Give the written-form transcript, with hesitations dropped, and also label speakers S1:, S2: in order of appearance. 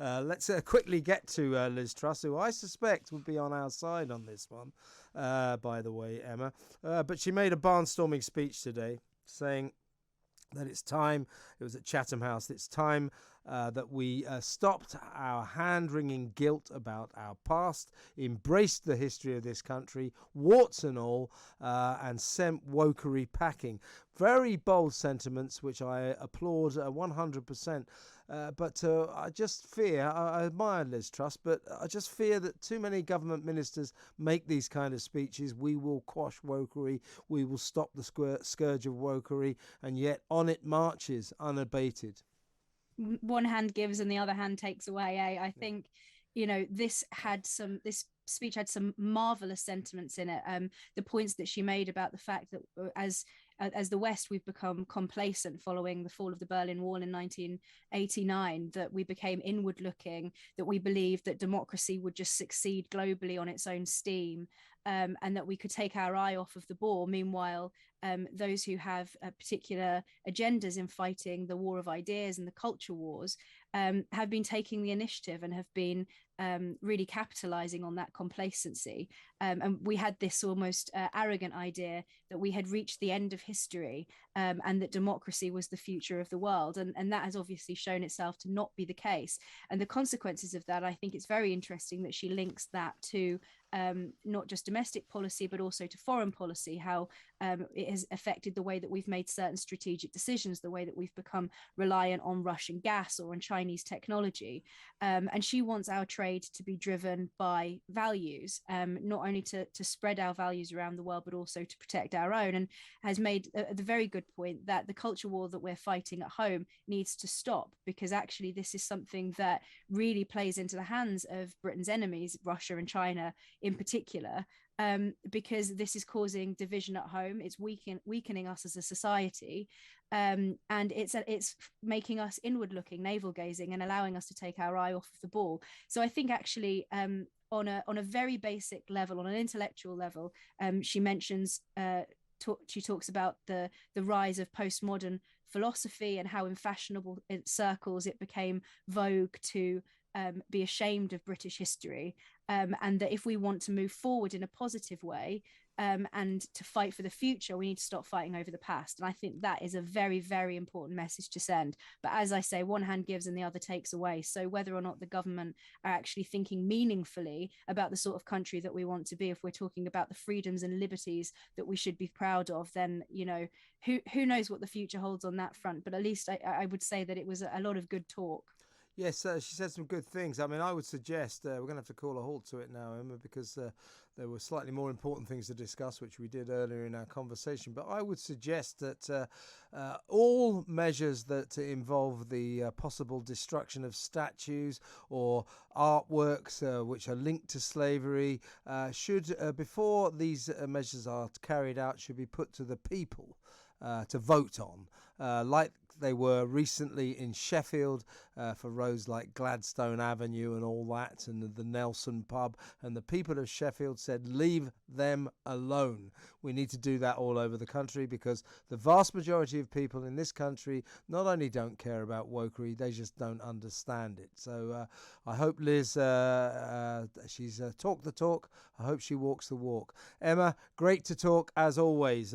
S1: Let's quickly get to Liz Truss, who I suspect would be on our side on this one, by the way, Emma. But she made a barnstorming speech today saying that it's time, it was at Chatham House, it's time that we stopped our hand-wringing guilt about our past, embraced the history of this country, warts and all, and sent wokery packing. Very bold sentiments, which I applaud 100%. But I just fear, I admire Liz Truss, but I just fear that too many government ministers make these kind of speeches. We will quash wokery, we will stop the scourge of wokery, and yet on it marches unabated.
S2: One hand gives and the other hand takes away. I think, this speech had some marvelous sentiments in it. The points that she made about the fact that as the West, we've become complacent following the fall of the Berlin Wall in 1989, that we became inward looking, that we believed that democracy would just succeed globally on its own steam, and that we could take our eye off of the ball. Meanwhile, those who have particular agendas in fighting the war of ideas and the culture wars have been taking the initiative and have been really capitalizing on that complacency. And we had this almost arrogant idea that we had reached the end of history, and that democracy was the future of the world. And that has obviously shown itself to not be the case. And the consequences of that, I think it's very interesting that she links that to not just domestic policy, but also to foreign policy, how it has affected the way that we've made certain strategic decisions, the way that we've become reliant on Russian gas or on Chinese technology. And she wants our trade to be driven by values, not only to spread our values around the world, but also to protect our own, and has made the very good point that the culture war that we're fighting at home needs to stop, because actually this is something that really plays into the hands of Britain's enemies, Russia and China in particular, because this is causing division at home. It's weakening us as a society, and it's making us inward looking, navel gazing, and allowing us to take our eye off of the ball. So I think actually, on a very basic level, on an intellectual level, she mentions. She talks about the rise of postmodern philosophy and how in fashionable circles it became vogue to be ashamed of British history, and that if we want to move forward in a positive way, and to fight for the future, we need to stop fighting over the past. And I think that is a very, very important message to send. But as I say, one hand gives and the other takes away. So whether or not the government are actually thinking meaningfully about the sort of country that we want to be, if we're talking about the freedoms and liberties that we should be proud of, then, who knows what the future holds on that front. But at least I would say that it was a lot of good talk.
S1: Yes, she said some good things. I mean, I would suggest we're going to have to call a halt to it now, Emma, because there were slightly more important things to discuss, which we did earlier in our conversation. But I would suggest that all measures that involve the possible destruction of statues or artworks which are linked to slavery should, before these measures are carried out, should be put to the people to vote on, like they were recently in Sheffield for roads like Gladstone Avenue and all that, and the Nelson pub. And the people of Sheffield said, leave them alone. We need to do that all over the country, because the vast majority of people in this country not only don't care about wokery, they just don't understand it. So I hope Liz, she's talked the talk. I hope she walks the walk. Emma, great to talk as always.